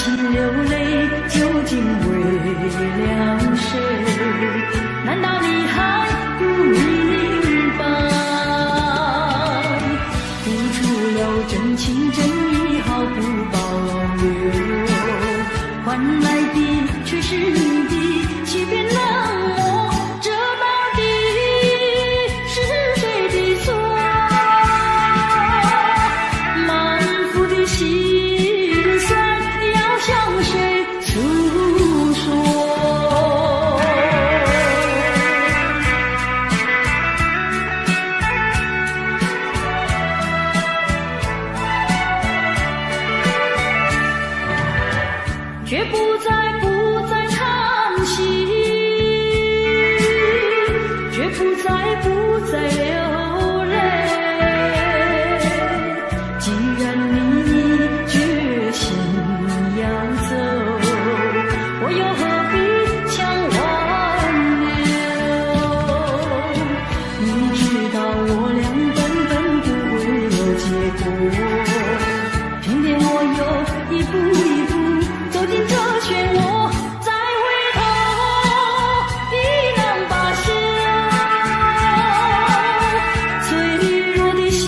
心流泪，究竟为了谁？难道你还不明白？付出了真情真意，毫不保留，换来的却是你的欺骗冷漠。这到底是谁的错？满腹的心酸要向谁诉说？却不再叹息，却不再流泪。既然你决心要走，我又何必强挽留？明知道我俩根本不会有结果，偏偏我又一步一步走进这漩涡，再回头已难罢休。脆弱的心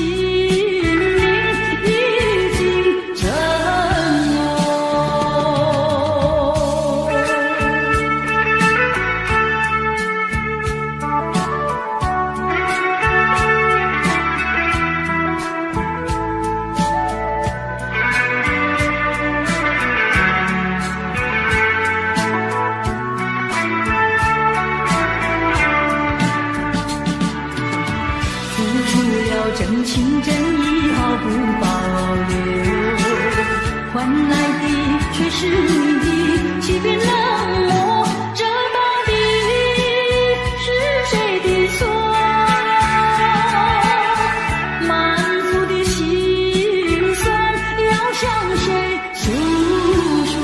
灵已经沉默。付出了真情真意，毫不保留，换来的却是你的欺骗冷漠。这到底是谁的错？满腹的心酸要向谁诉说？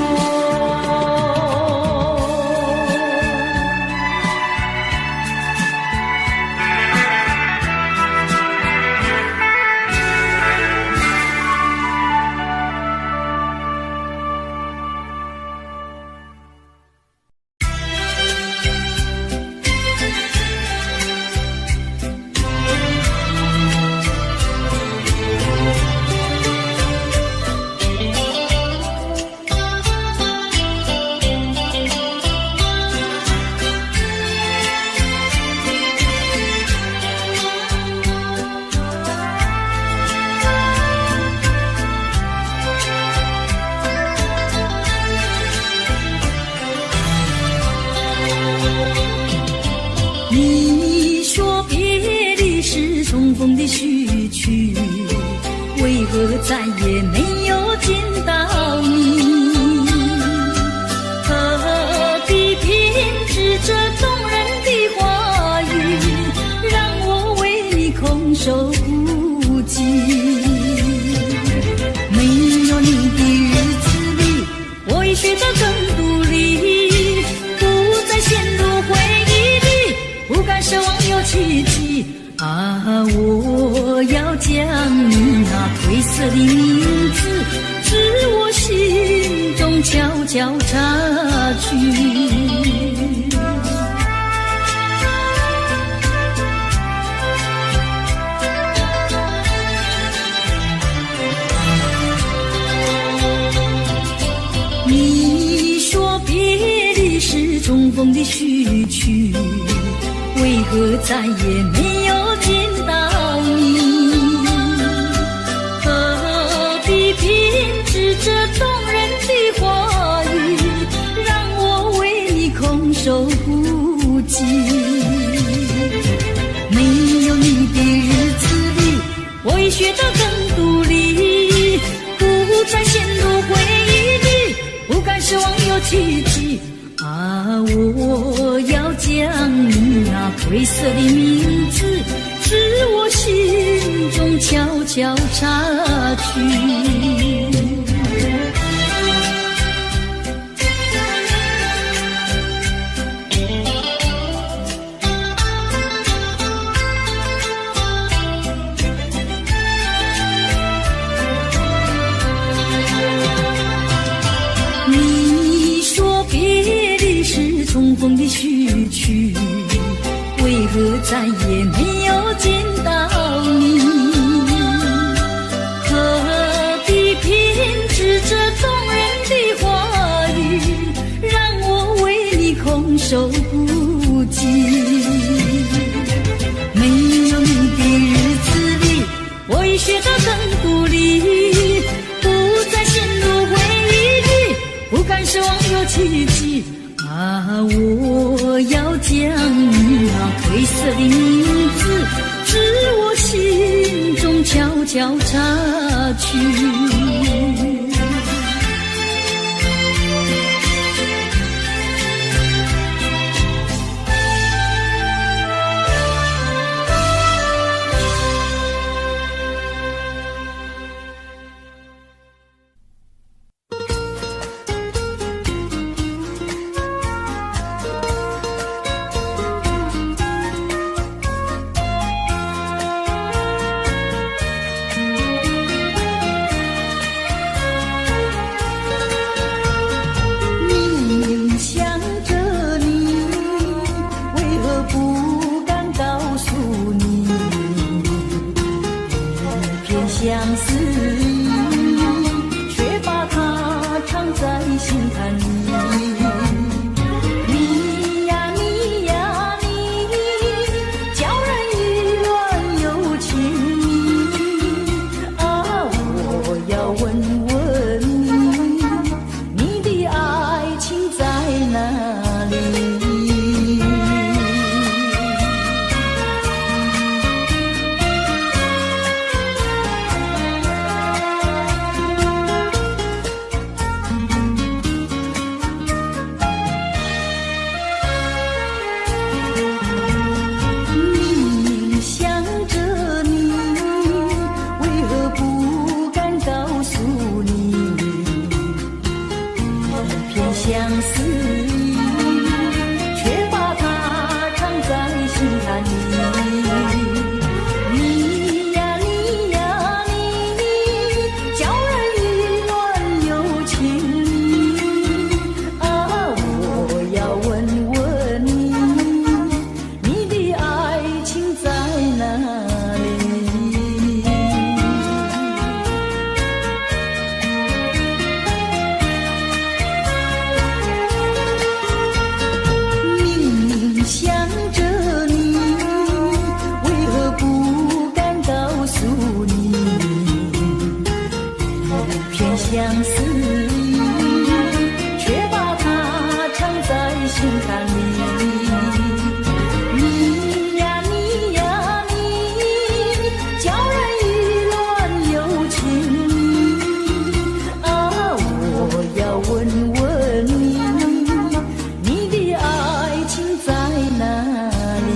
你说别离是重逢的序曲，为何再也没有见到你？何必偏执这动人的话语，让我为你空守孤寂？没有你的日子里，我已学得更独立，不再陷入回忆里，不敢奢望有奇迹啊！我要将你那褪色的名字，自我心中悄悄擦去。你说别离是重逢的序曲，为何再也没有见到你？何必偏执这动人的话语，让我为你空守孤寂？没有你的日子里，我已学得更独立，不再陷入回忆里，不敢奢望有奇迹啊！我要将你那褪色的名字，自我心中悄悄擦去。许去，为何再也没有见到你？何必偏执这动人的话语，让我为你空守不及？没有你的日子里，我已学得更独立，不再陷入回忆里，不敢奢望有奇迹。我要将那褪色的名字，至我心中悄悄擦去。相思，却把它藏在心坎里。你呀你呀你，叫人意乱又情迷。我要问问你，你的爱情在哪里？相思，却把它藏在心坎里。你呀你呀你，叫人意乱又情迷。我要问问你，你的爱情在哪里？想着你，为何不敢告诉你？一片相思，却把它藏在心坎里。你呀你呀你，叫人意乱又情迷。我要问问你，你的爱情在哪里？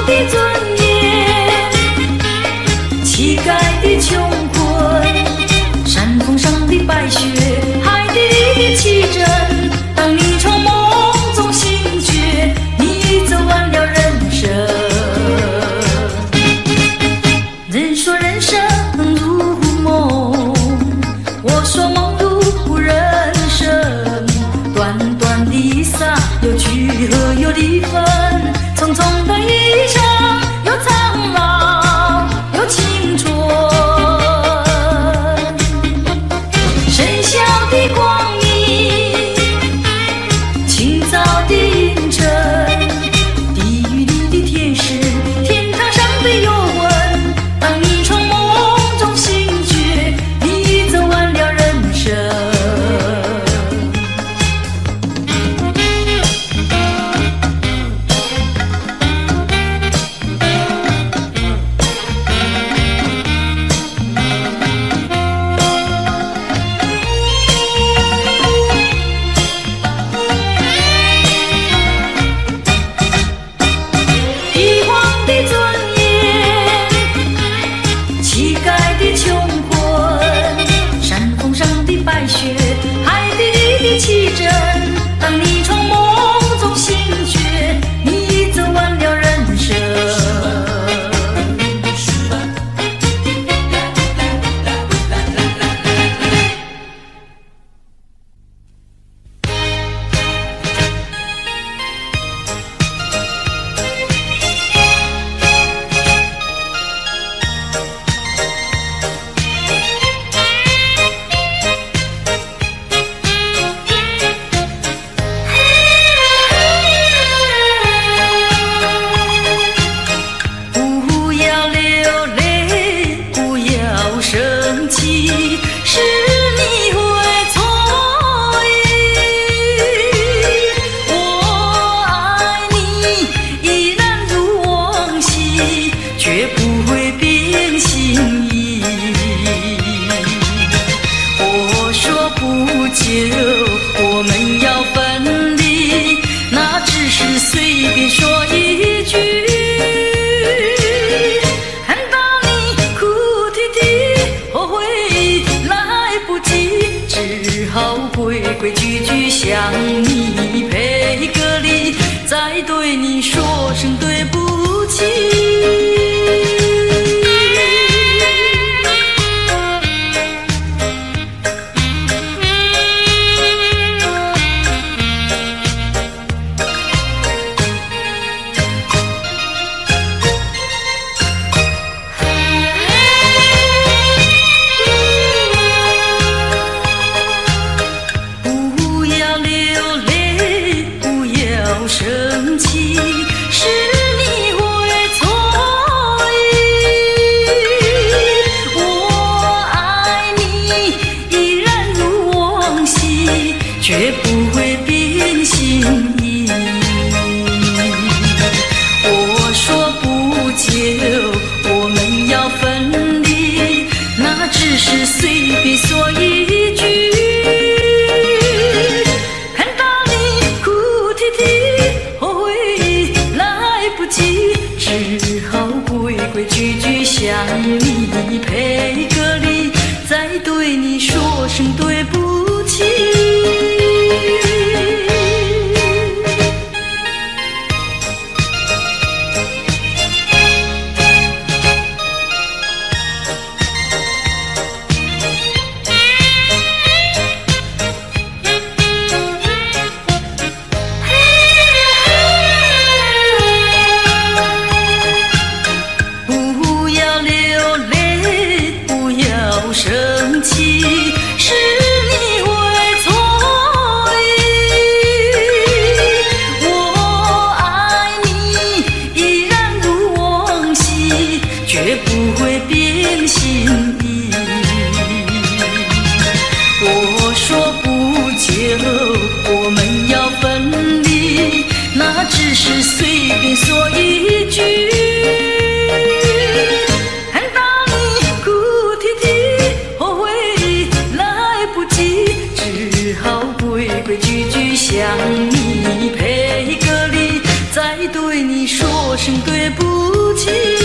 的尊严，乞丐的穷困，山峰上的白雪，海底的奇珍。当你从梦中醒觉，你走完了人生。人说人生如梦，我说梦如人生。短短的一刹，有聚合有离分，匆匆的一生，有苍老有青春。深宵的光明，清早的阴沉，地狱里的天使，天堂上的幽魂。当你从梦中醒觉，你走完了人生。帝皇的尊严，乞丐的穷困，山峰上的白雪，海底里的奇珍。当你从梦中醒觉，你走完了人生。不要流泪，不要生气，是你会错意。我爱你依然如往昔，绝不会变心意。我说不久我们要分离，那只是随便说一句。看到你哭啼啼，后悔来不及，只好规规矩矩向你赔个礼，再对你说声对不起。不要流泪，不要生气，是你会错意。我爱你依然如往昔，绝不会变心意。我说不久我们要分离，那只是随便说一句。看到你哭啼啼，后悔来不及，只好规规矩矩向你赔个礼，再对你说声对不起。不要流泪，不要生气，是你会错意。不起。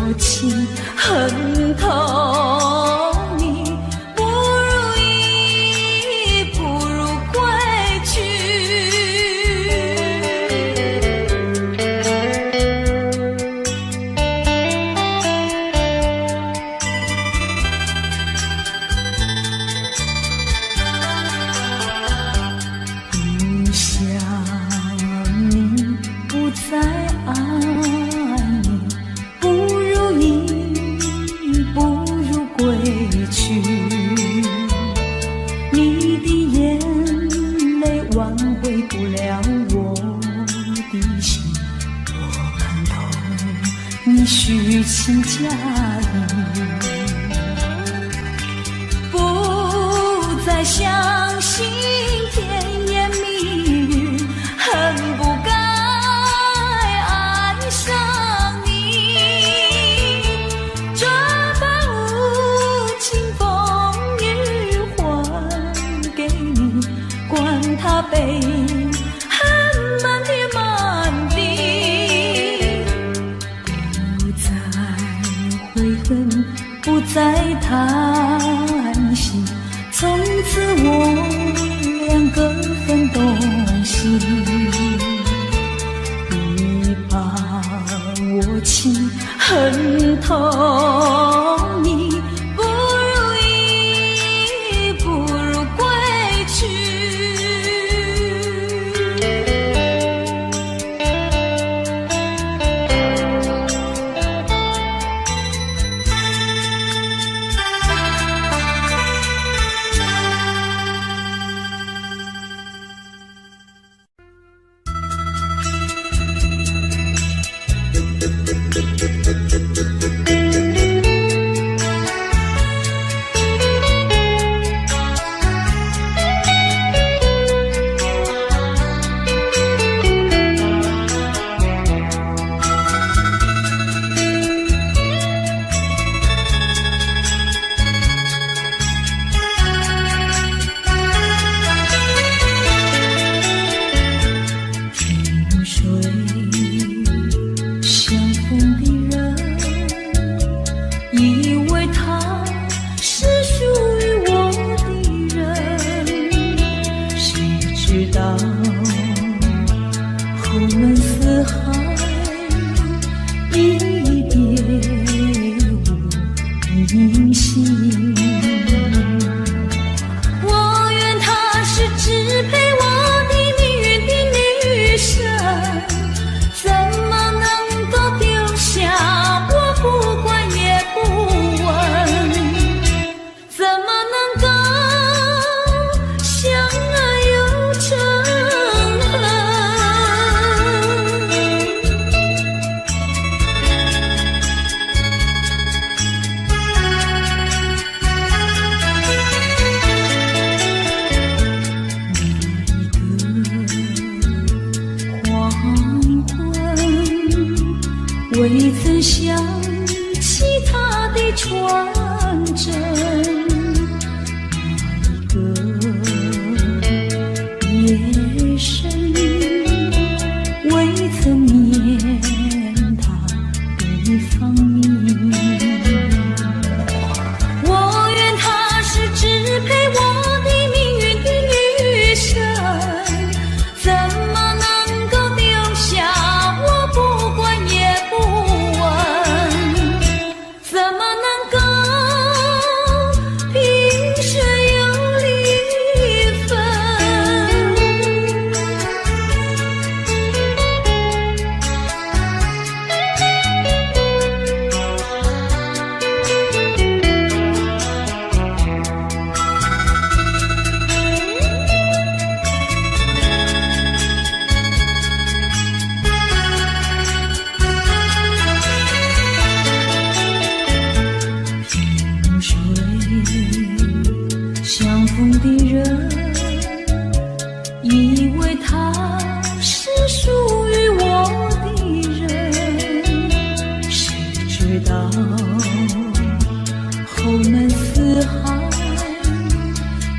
我情恨透你，不如意，不如归去。不想你，不再爱你，不如意，不如归去。你的眼泪挽回不了我的心，我看透你虚情假意，不再相信甜言蜜语，恨不该爱上你。这般无情风雨还给你，管他悲恨满天满地。不再悔恨，不再叹息，从此我两个分东西。你把我情恨透你，不如意，不如归去。未曾想起他的传真，那一个夜深，未曾念他的芳名。我愿他是支配我的命运的女神，怎么能够丢下我不管也不问？怎么能够萍水有离分？萍水相逢的人，以为他是属于我的人，谁知道后门四海，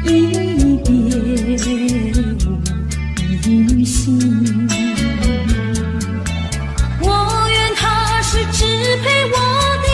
一别无音信。我愿他是支配我的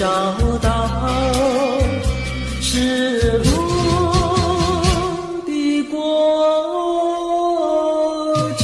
找到失落的过去。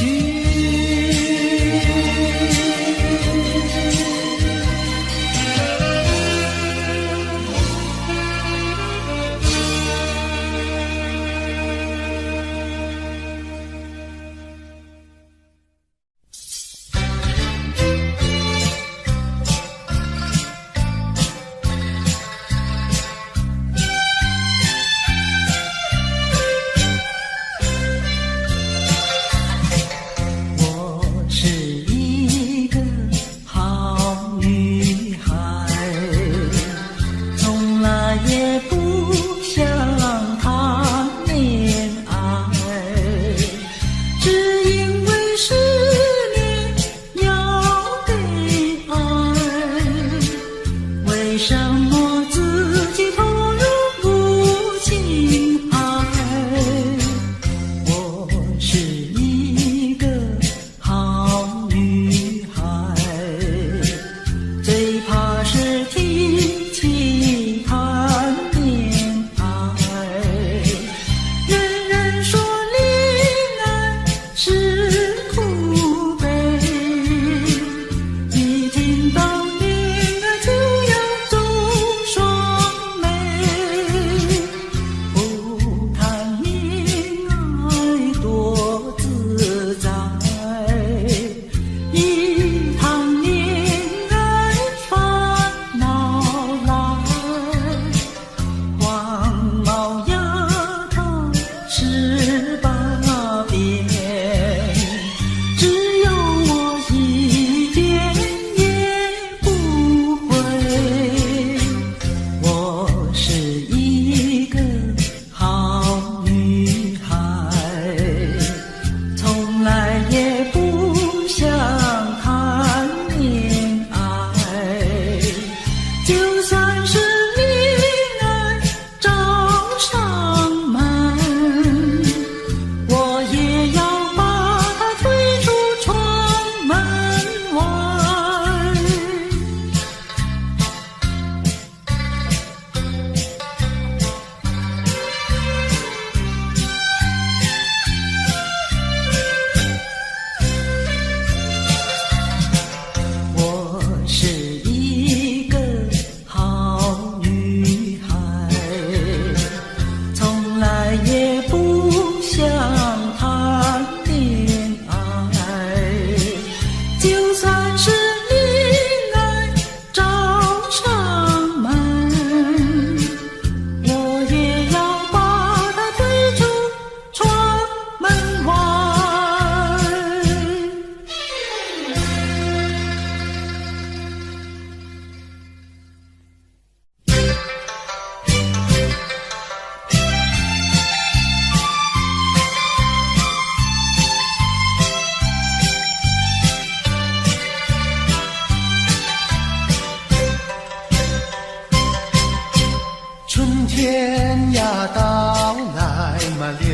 天呀到来嘛，流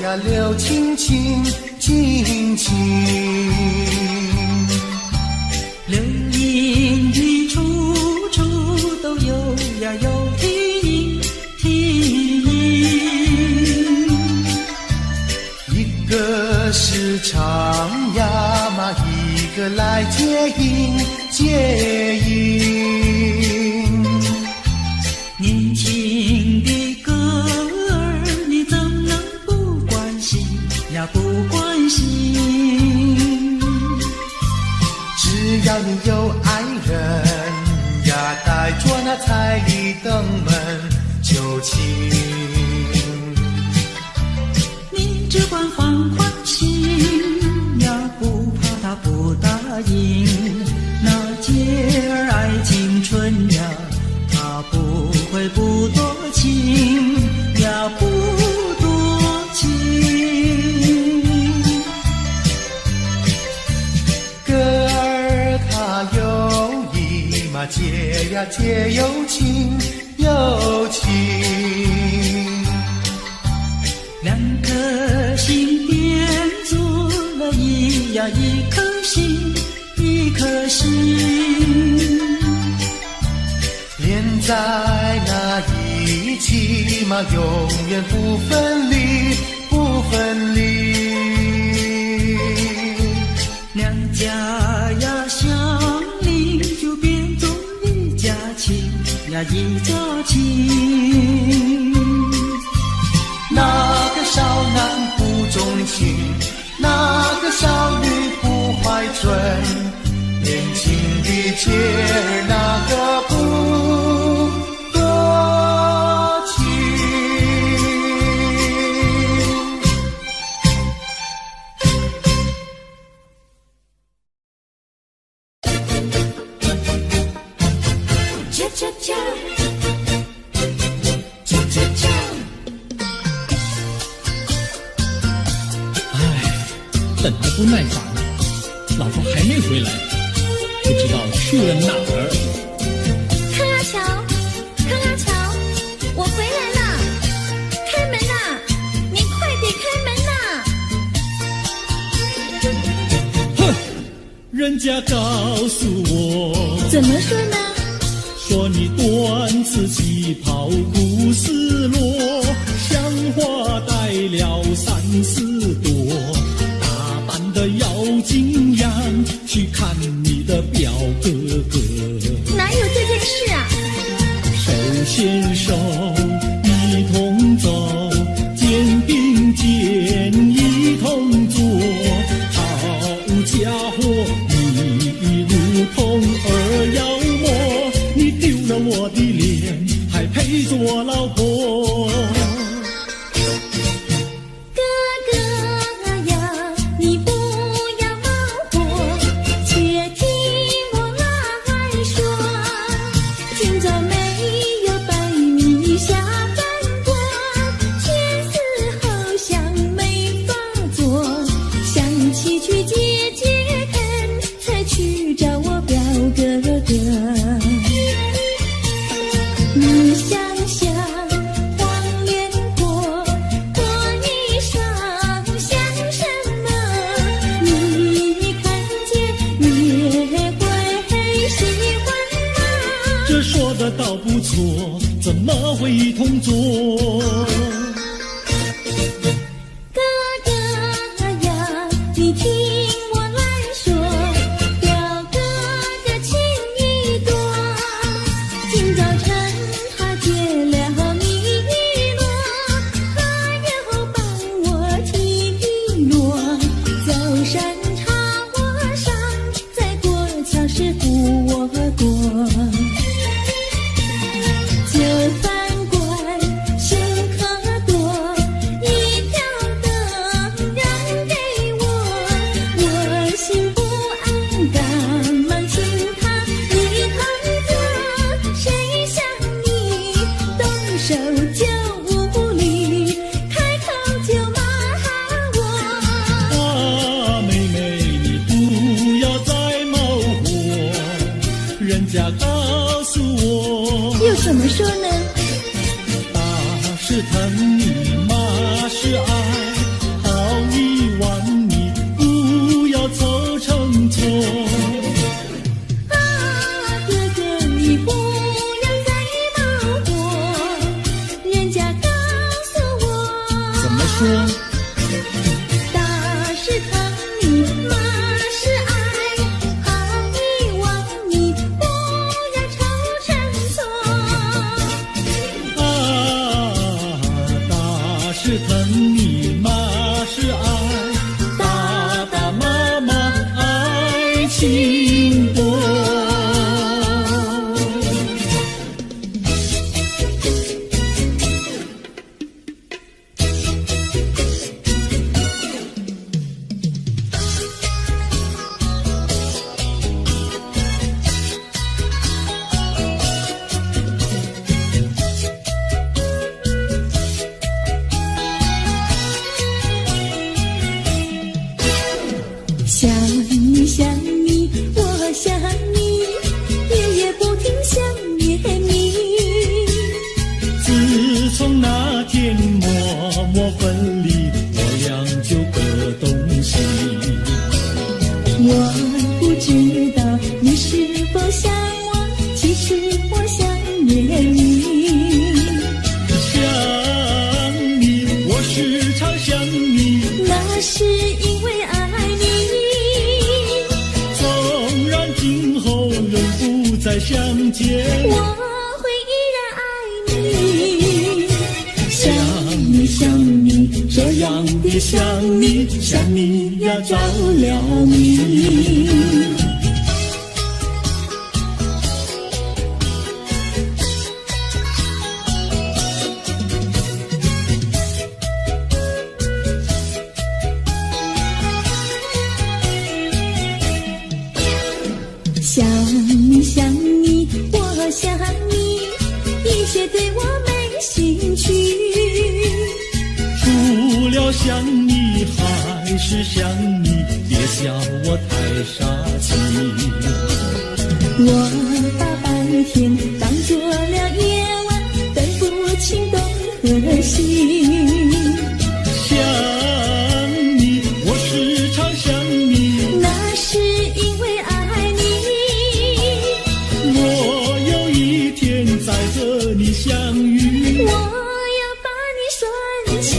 呀流，亲亲亲亲。流音语处处都有呀有听听。一个是唱呀嘛，一个来接应接应。年轻的歌儿，你怎能不关心呀？不关心。只要你有爱人呀，带着那彩礼登门就亲。你只管放宽心呀，不怕他不答应。那姐儿爱青春呀，他不会不多情呀，不多情。歌儿它有意嘛，结呀结有情有情。两颗心变做了一颗心，一颗心。连在那一起嘛，永远不分离，不分离。两家呀相邻，就变作一家亲呀一家亲。那个少男不钟情，那个少女不怀春，年轻的姐儿那个不多情。恰恰恰，恰恰恰。等得不耐烦，老婆还没回来，不知道去了哪儿。康拉乔，康拉乔，我回来了，开门呐！你快点开门呐！哼，人家告诉我，怎么说呢？说你短次旗袍不丝落，像花戴了3、4朵。的妖精样去看你的表哥哥，哪有这件事啊？手牵手一同走，肩并肩一同坐，好家伙，你如同儿妖魔，你丢了我的脸，还陪着我老婆。倒不错，怎么会一同坐？哥哥呀，你听我来说，表哥的情意多。今早晨他结了米罗，他又帮我提罗，走山茶我上，再过桥是扶我过。怎么说呢？打是疼你，骂是爱，好一碗你不要凑成错。啊，哥哥你不要再恼火，人家告诉我。怎么说？打是疼你，骂是爱，好一碗你不要凑成错。是疼你，骂是爱，打打骂骂爱情多。想你想你，我想你，夜夜不停想念你。自从那天默默分离，我俩就各东西。我不知道你是否想我，其实我想念你。想你，我时常想你，那是因为爱你。纵然今后仍不再相见，我会依然爱你。想你想你，这样的想你，想你呀着了迷。想你想你，我想你，一切对我没兴趣。除了想你还是想你，别笑我太傻气。我把白天当作了夜晚，分不清东和西。想你，我时常想你，那是因为爱你。我有一天再和你相遇，我要把你拴起。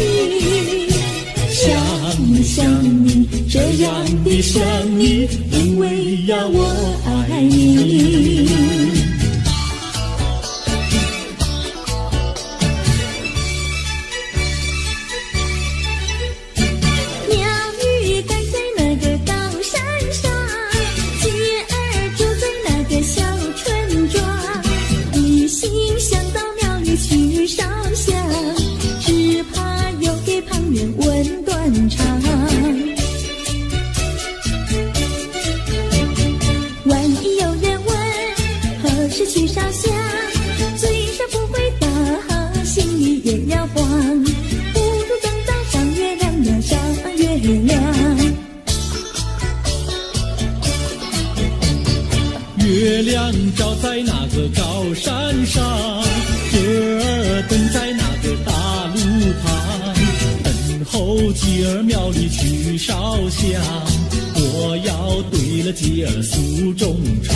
想你想你，这样的想你，因为呀我爱你。鸟语赶在那个高山上，鸡儿住在那个小村庄，一心想到庙里去烧香，只怕又给旁人问断肠。万一有人问何时去烧香，嘴上不回答，心里也要慌。不如等到上月亮呀上月亮。月亮照在那个高山上，月儿等在那个大路旁，等候鸡儿庙里去烧香，我要对了鸡儿诉衷肠。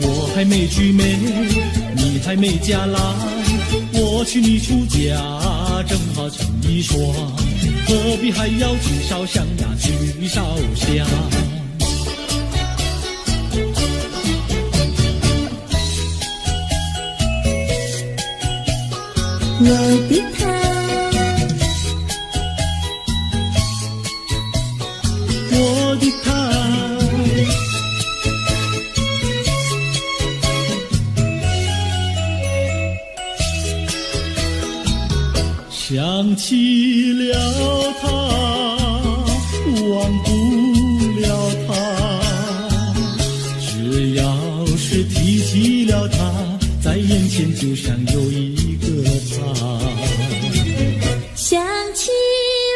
我还没娶妹，你还没嫁来，我娶你出嫁，正好成一双，何必还要去烧香呀，去烧香。我的他，我的他，想起了他，忘不了他，只要是提起了他，在眼前就像有一个他。想起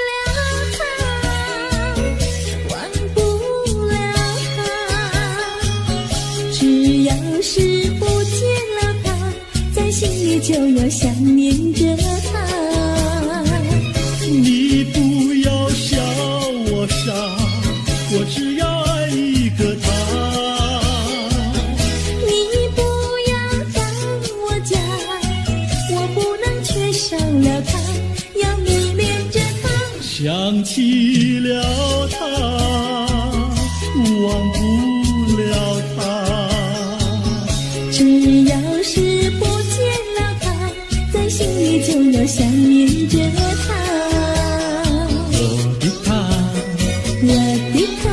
了他，忘不了他，只要是不见了他，在心里就有想念着他。你不要笑我傻，我只要爱一个他。你不要当我假，我不能缺少了他，要迷恋着他。想起了他，忘不了他，只要是不见了他，在心里就有想念着他。我的他，我的他。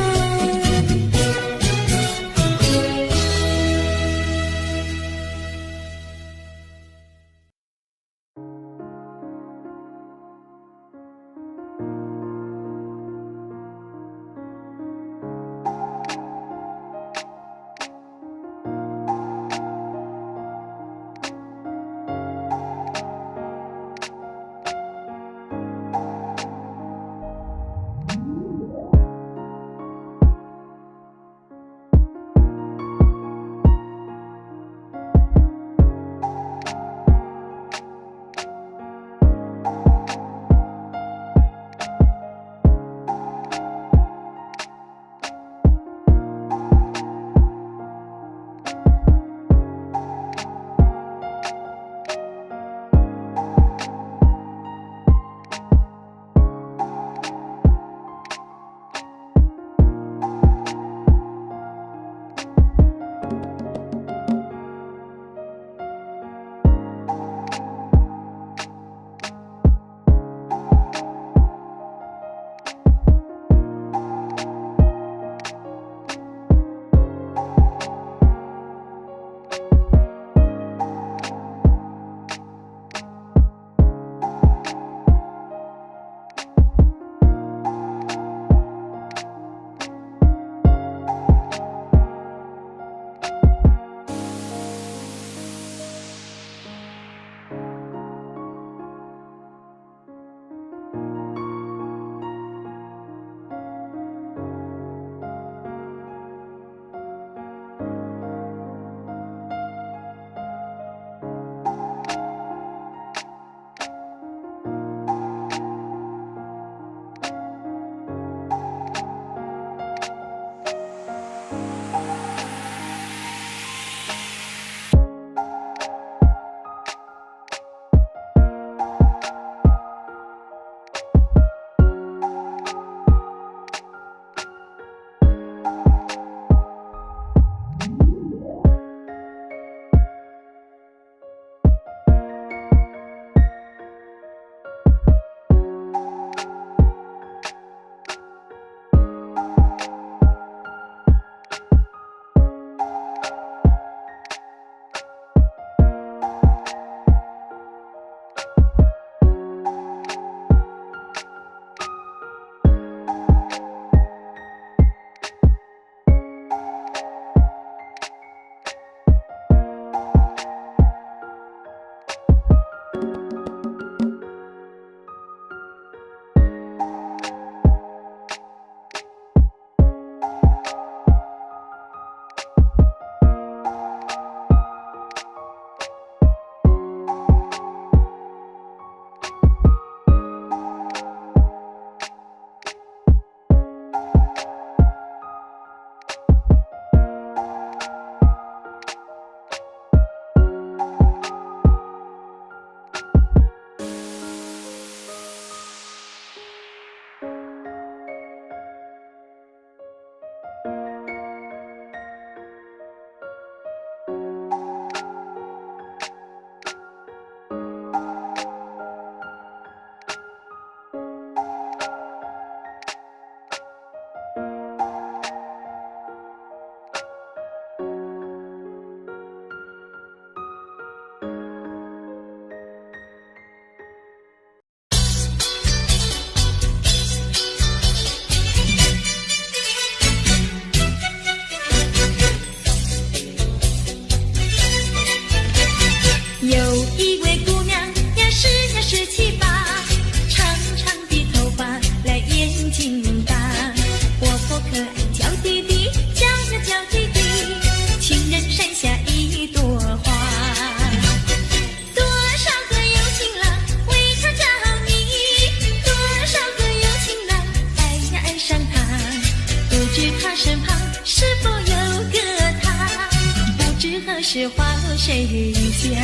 是花谁家？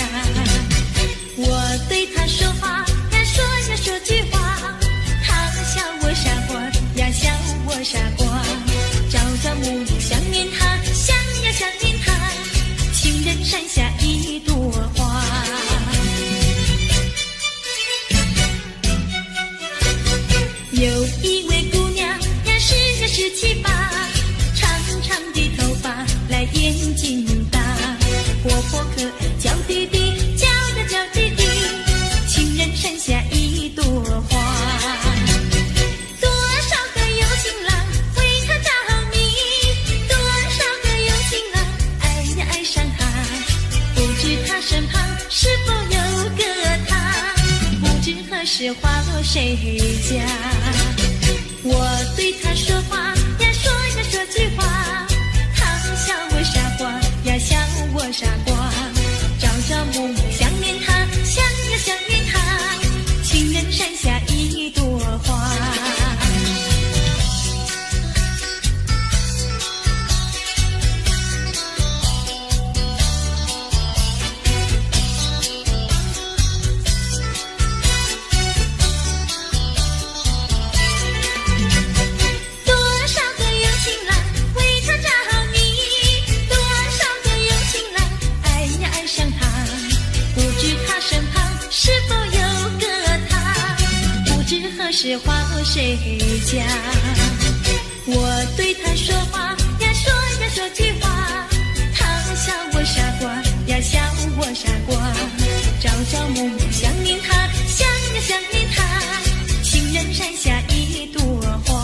我对他说话呀，说呀说句话，他笑我傻瓜呀，笑我傻瓜。朝朝暮暮想念他，想呀想念他，情人山下一朵花。有一位姑娘呀，是呀17、8，长长的头发，来眼睛大，活泼可爱，娇滴滴，娇呀娇滴滴，情人山下一朵花。多少个有情郎为她着迷，多少个有情郎爱呀爱上她，不知她身旁是否有个他，不知何时花落谁家。我对他说话呀，说呀说句话，他笑我傻瓜呀，笑我傻瓜。朝朝暮暮想念他，想呀想念他，情人山下一朵花。是花谁家？我对他说话呀，说呀说句话，他笑我傻瓜呀，笑我傻瓜。朝朝暮暮想念他，想呀想念他，情人山下一朵花。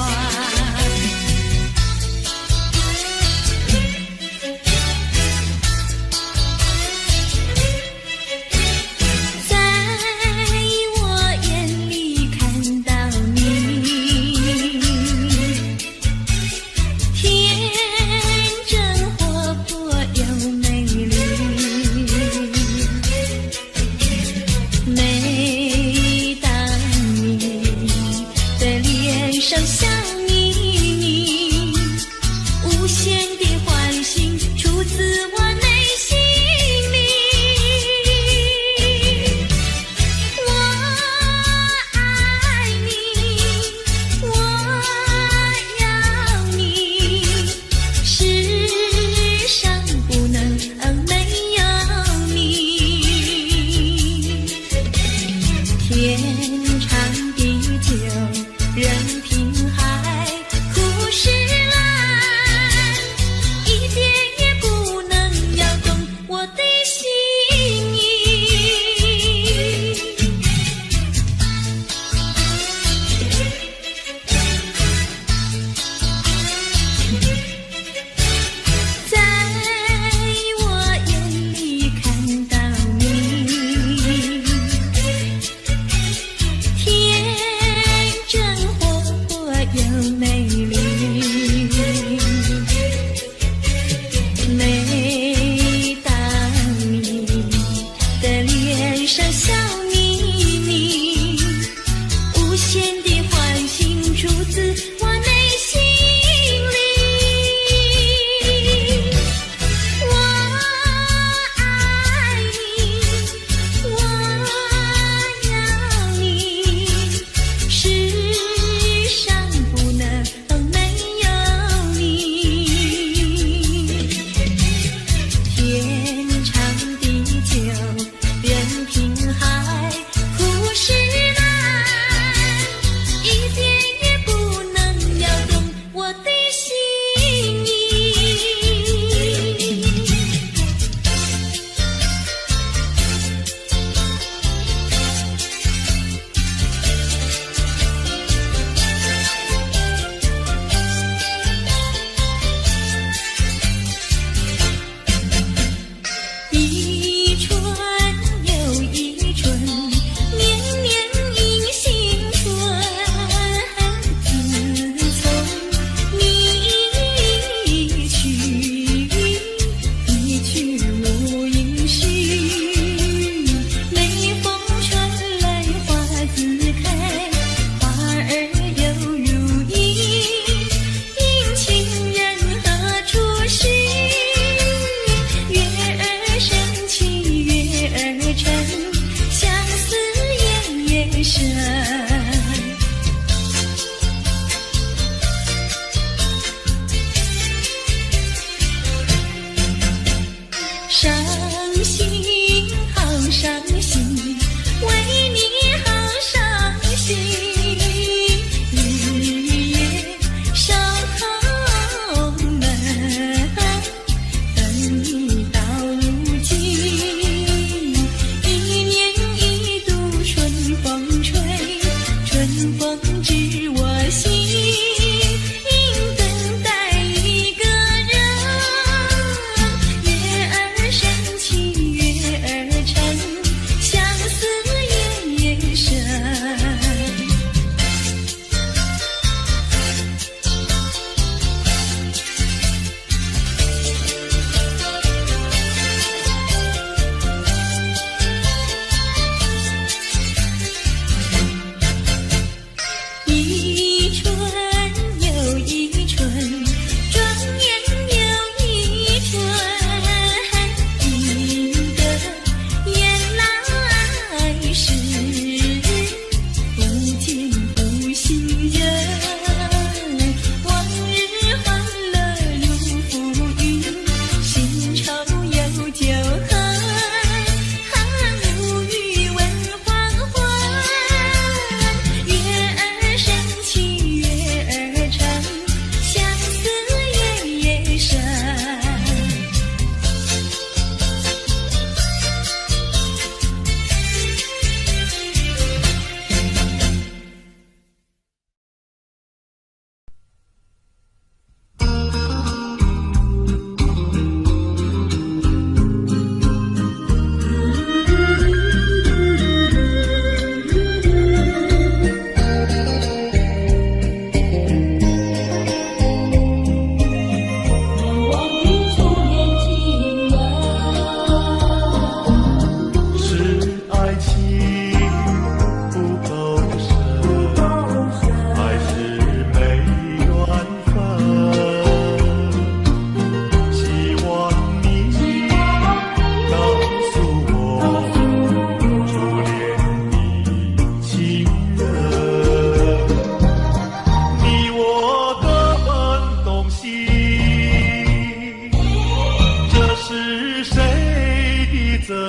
责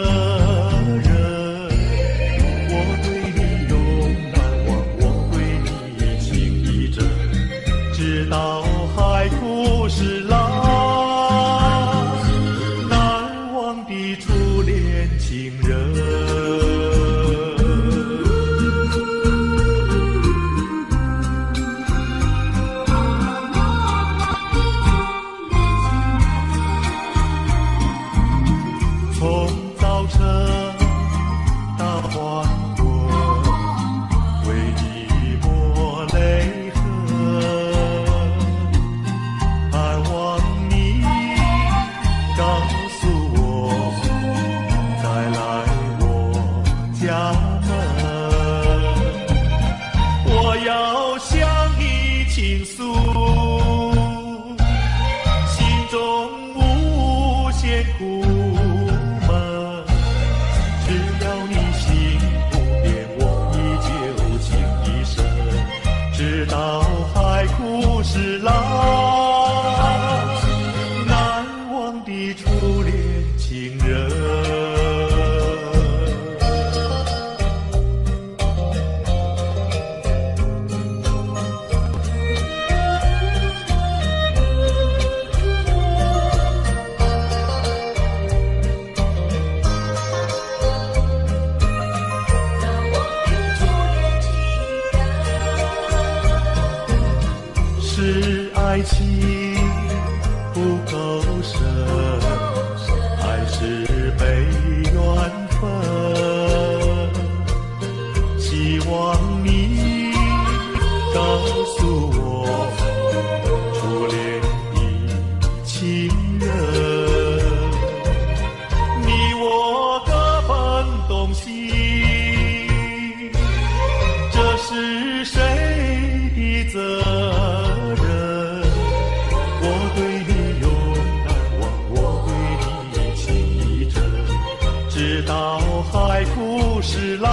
任。我对你永难忘，我对你情意真，直到海枯石烂，难忘的初恋情人。从早晨到黄昏，为你抹泪痕，盼望你告诉我，再来我家门。我要向你倾诉心中无限苦闷，只要你心不变，我依旧情一生，直到海枯石烂，难忘的初恋情人。是爱情不够深，还是被缘分？希望你告诉我，初恋的情人，你我各分东西，这是谁的责任？我对你永难忘，我对你情意真，直到海枯石烂，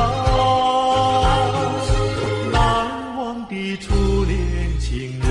难忘的初恋情人。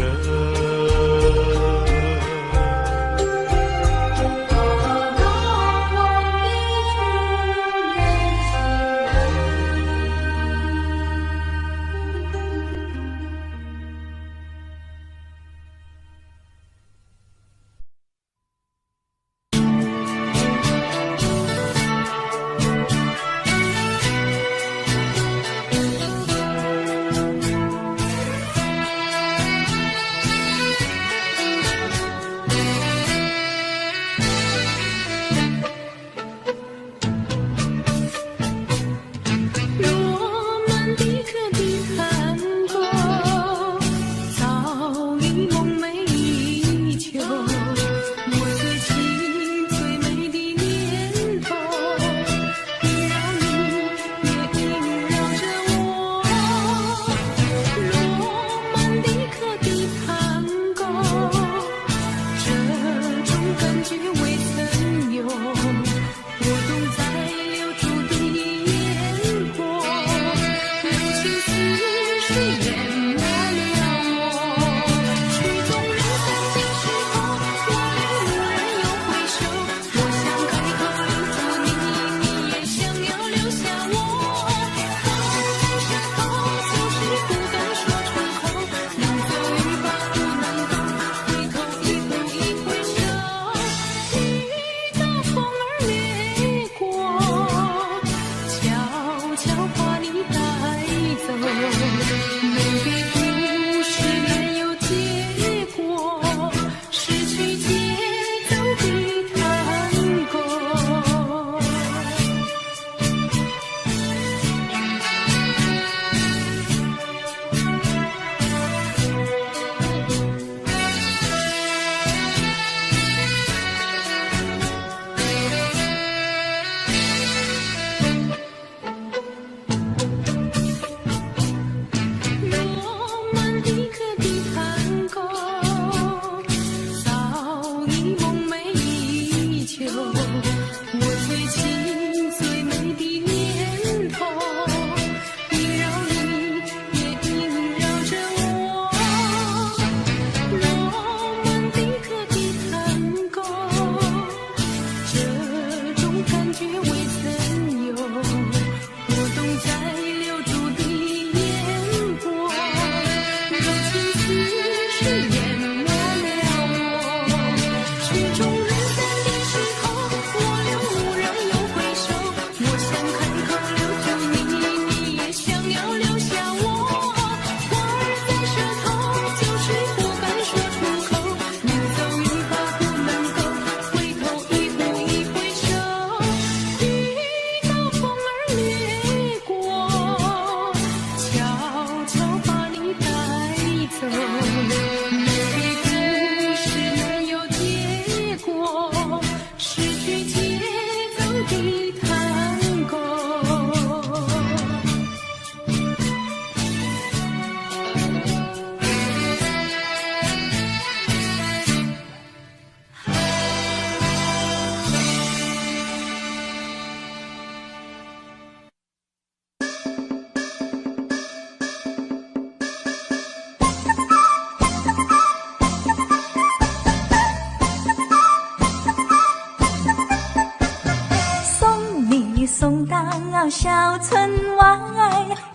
送到小村外，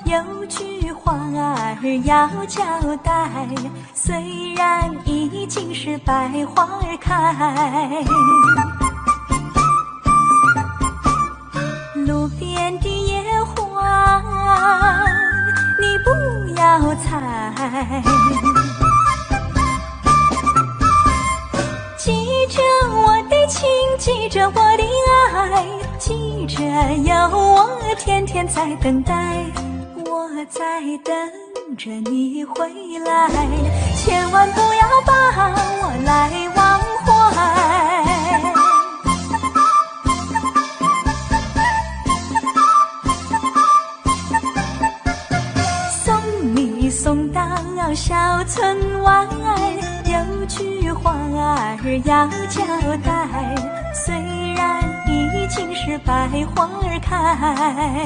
有句话儿要交代，虽然已经是百花开，路边的野花你不要采，记着我的情，记着我的爱，记着有我天天在等待，我在等着你回来，千万不要把我来忘怀。送你送到小村外，有句话儿要交代，虽然已经是百花开，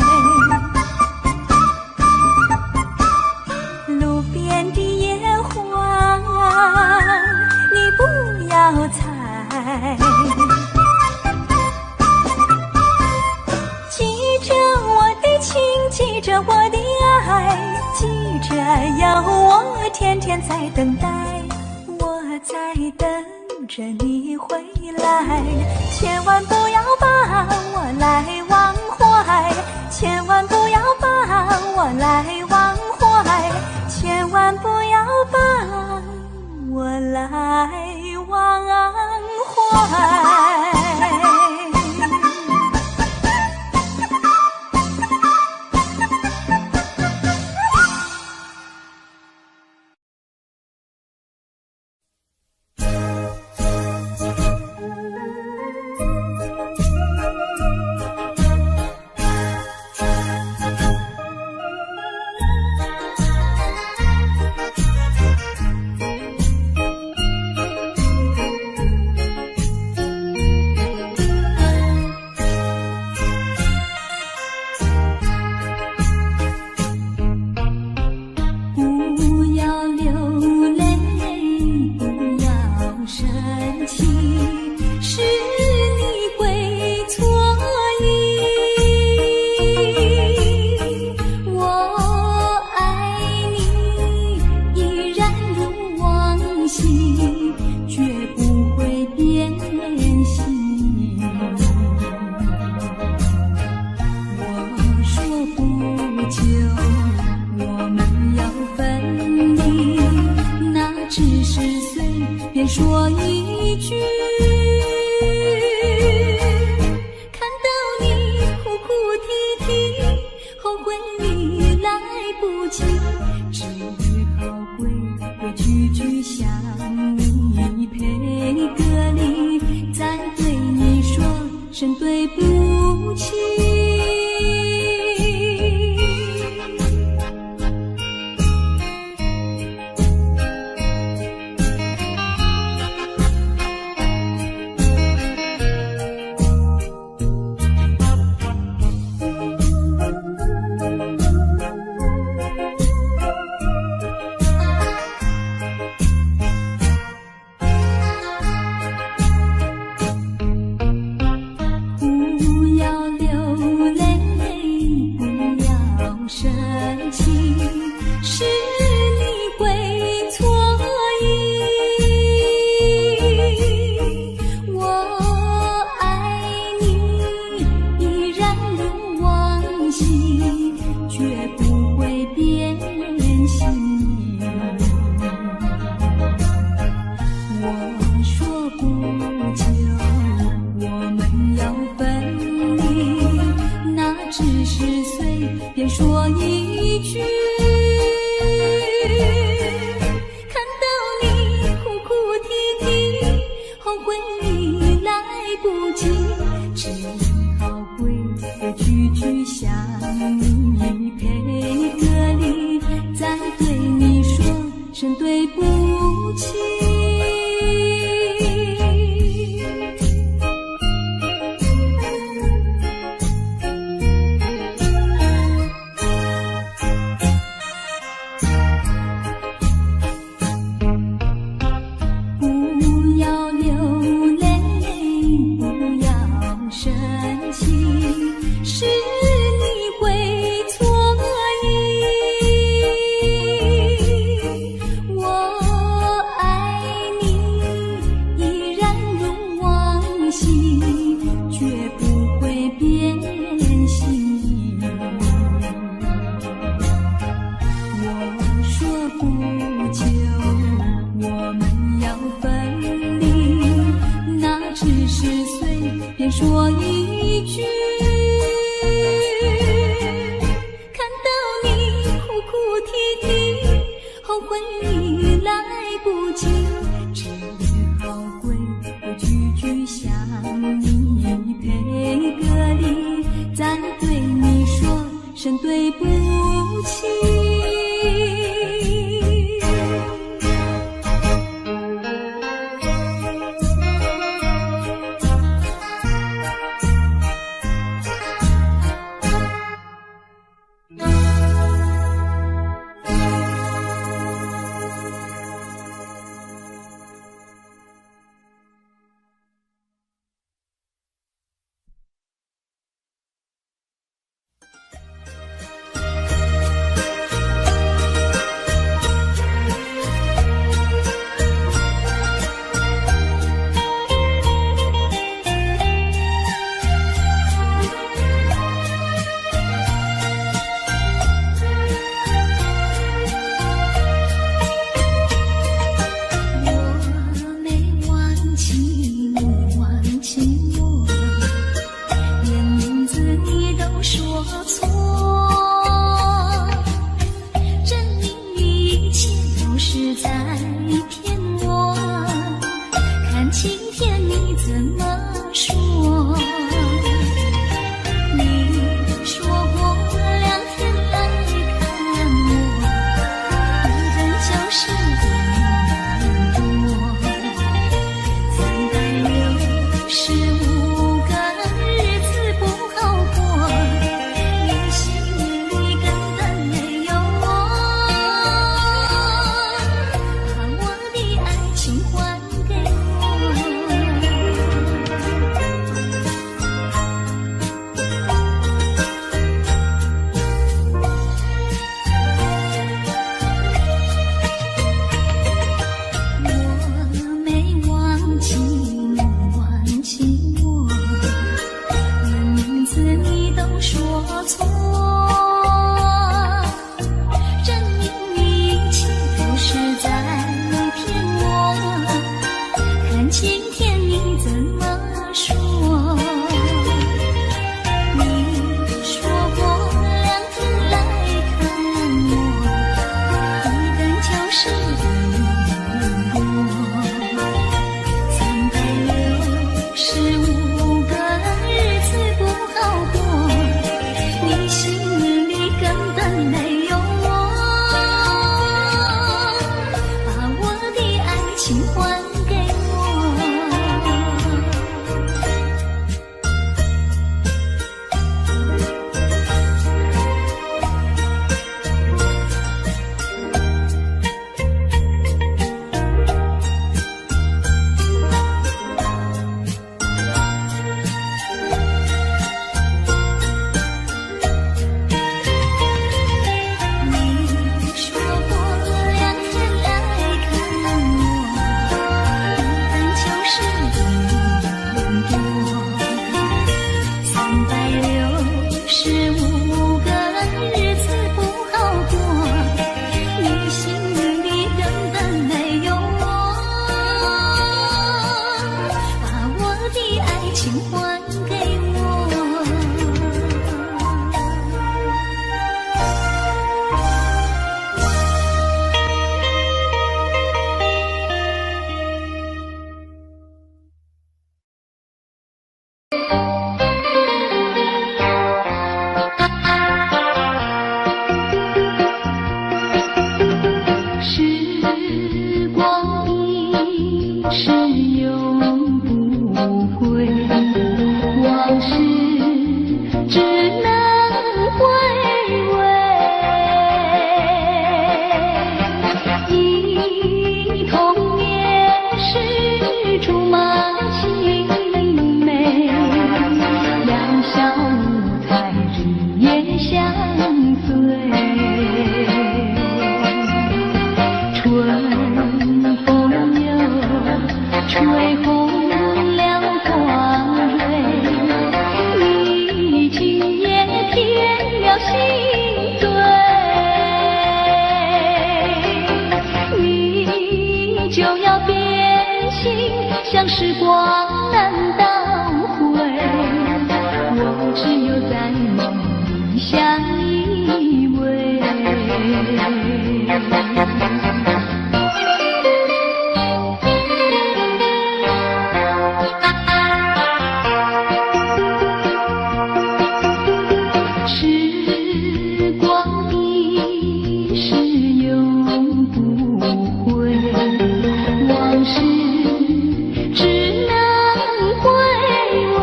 路边的野花你不要采，记着我的情，记着我的爱，记着有我天天在等待，我在等着你回来，千万不要把我来忘怀，千万不要把我来忘怀，千万不要把我来忘怀。生气是尽，只好归句句向你赔个礼，再对你说声对不起。像时光难倒回，我只有在梦里相依偎。生时只能回味，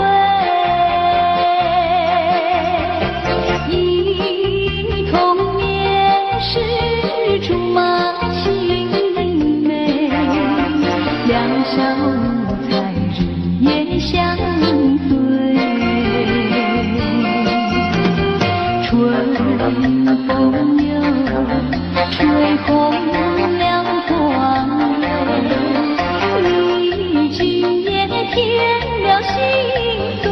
忆童年时竹马青梅，两小无猜日夜相对，春风又吹红了黄梅，你今夜添了心对，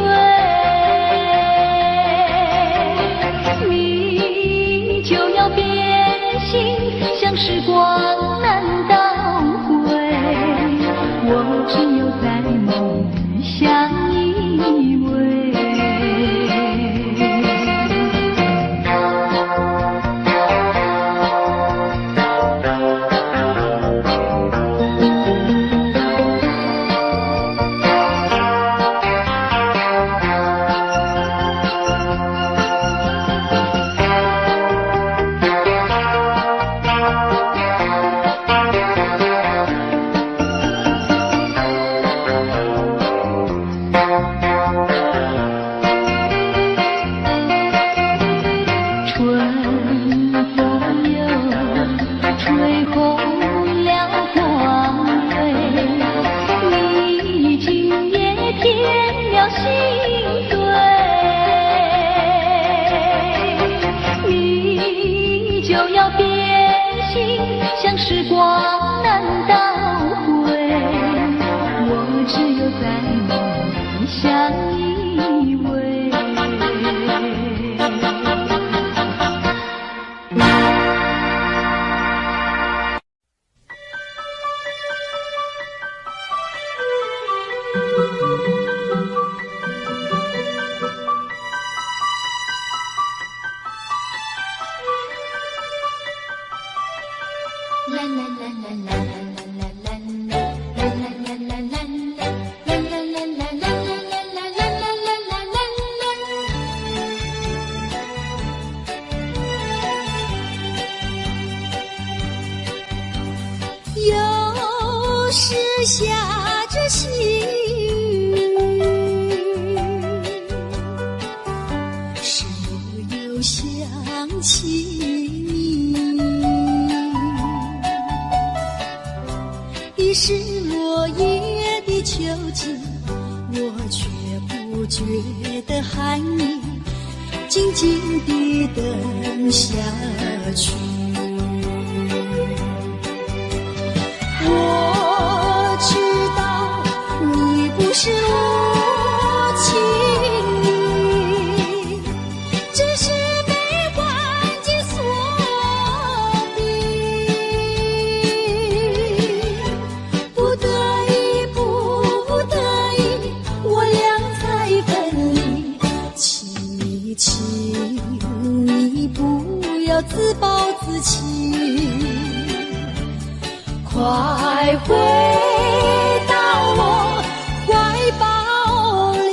你就要变心，像时光难倒回，我只有在梦里相依偎。像时光难倒回，我只有在梦里相依偎。有时下着细雨，是我又想起你，已是落叶的秋季，我却不觉得寒意，静静地等下去。我知道你不是无情意，只是被环境所逼，不得已，不得已，我俩才分离。请你不要自暴自弃，快回到我怀抱里。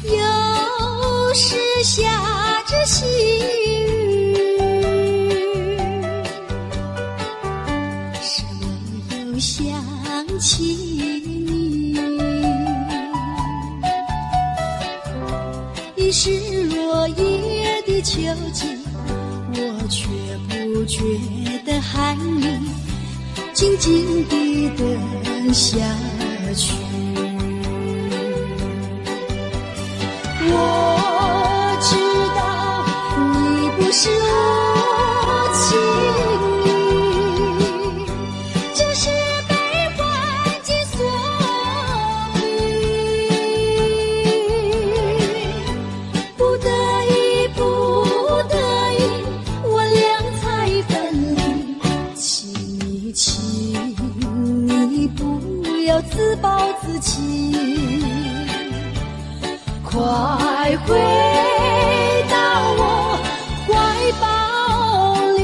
有时下着细想起你，已是落叶的秋季，我却不觉得寒意，静静地等下去。我知道你不是无情意，只是被环境所逼，不得已，不得已，我俩才分离。请你不要自暴自弃，快回到我怀抱里。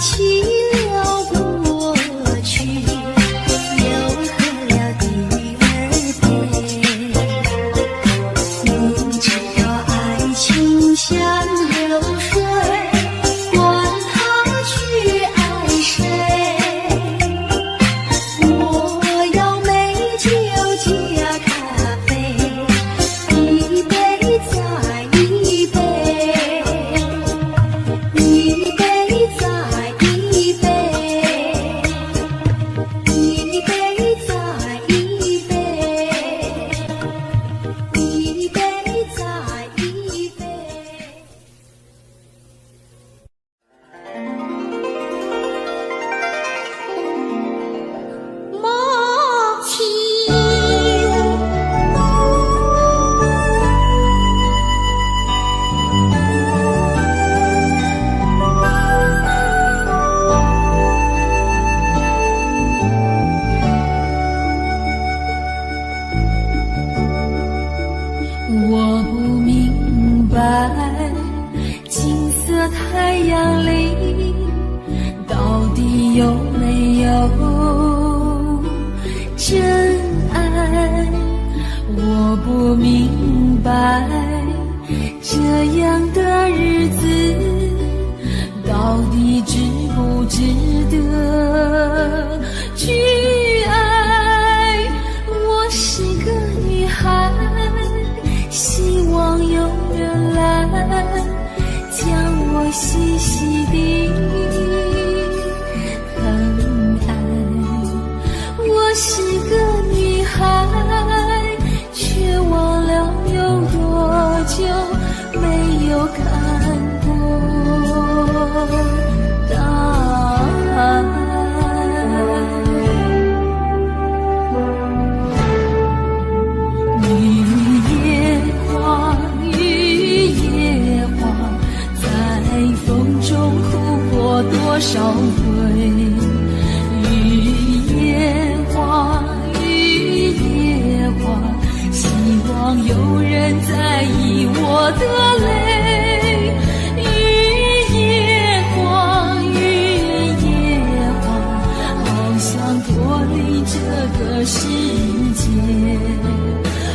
起了过去，又喝了第二杯。明知道爱情像流水，管他去爱谁。我要美酒加咖啡，一杯再一杯，一杯再一杯，一杯再一杯，一杯再一杯。母亲，我不明白，金色太阳里到底有没有真爱？我不明白，这样的日子到底值不值得去爱？我是个女孩，希望有人来将我细细地疼爱。我是个女孩，却忘了有多久没有看过大海。雨夜花，雨夜花，在风中哭过多少回？雨夜花，雨夜花，希望有人在意我的泪。雨夜花，雨夜花，好想脱离这个世界。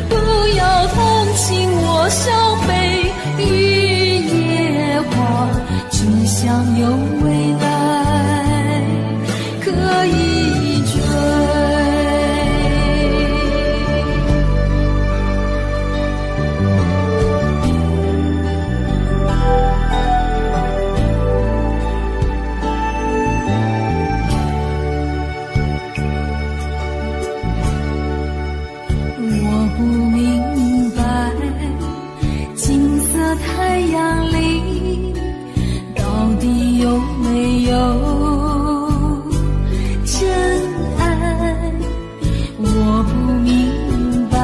不要同情我伤悲，雨夜花，只想有未来可以追。我不明白，金色太阳里到底有没有真爱？我不明白，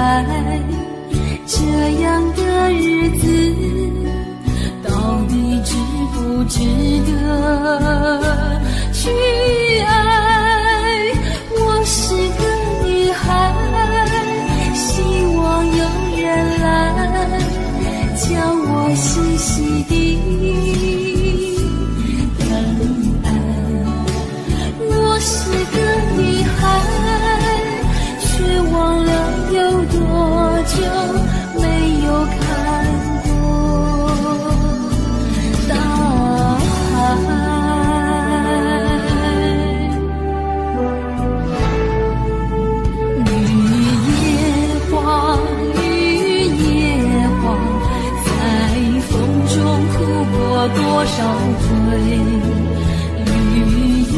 这样的日子到底值不值得去爱？我是个女孩，希望有人来将我细细地疼爱。我是个女孩，却忘了有多久没有看过大海。多少回？雨夜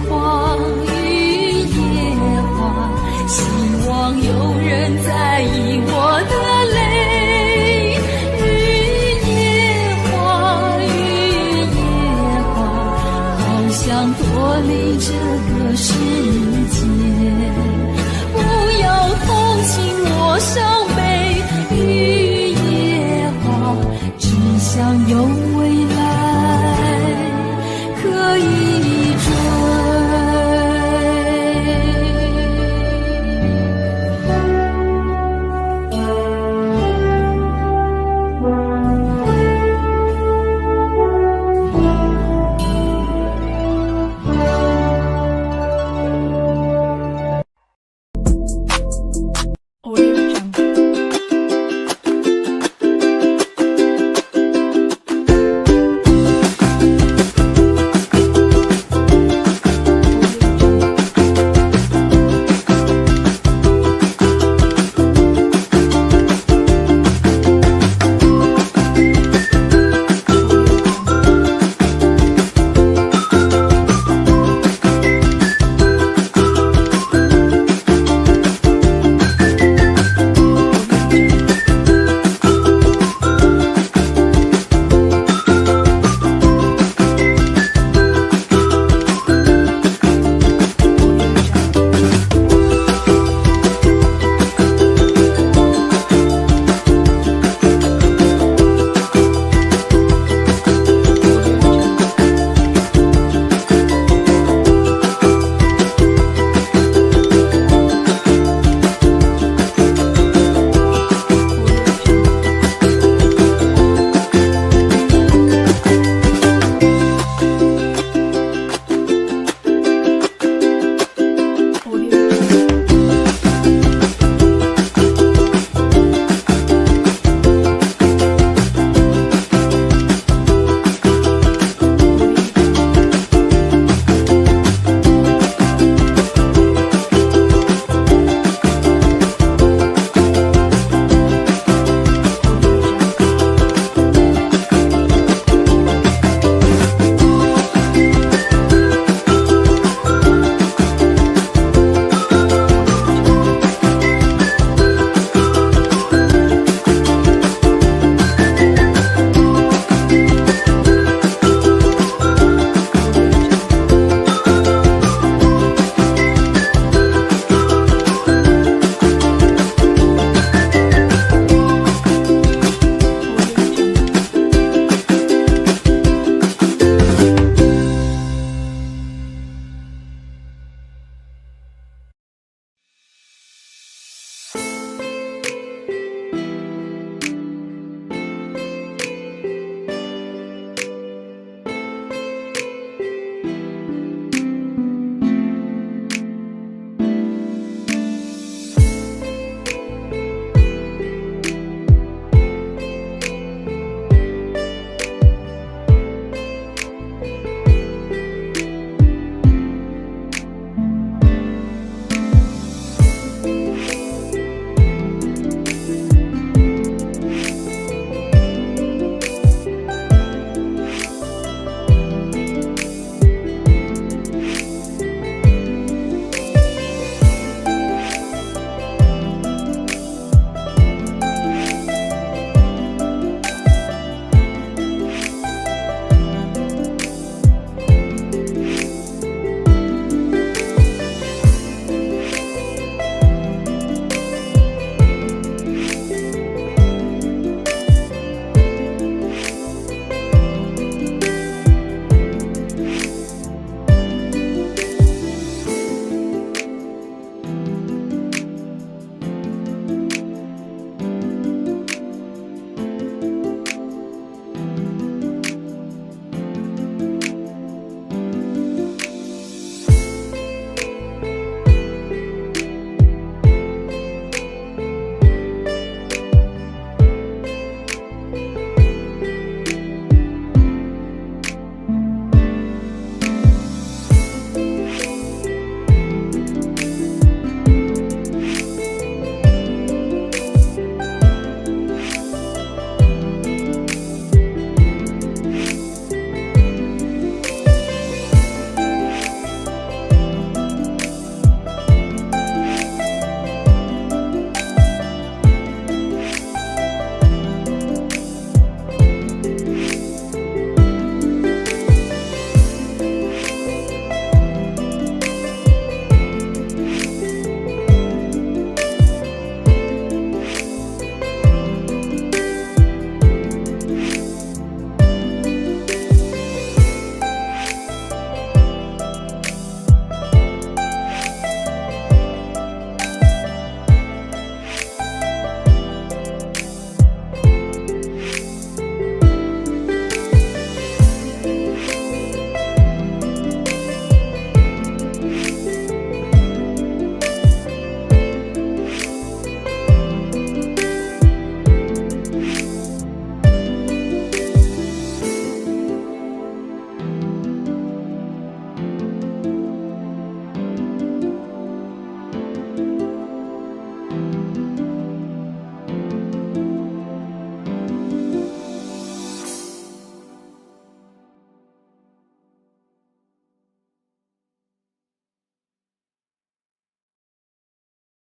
花，雨夜花，希望有人在意我的泪。雨夜花，雨夜花，好想脱离这个世界。不要同情我伤悲，雨夜花，只想有未来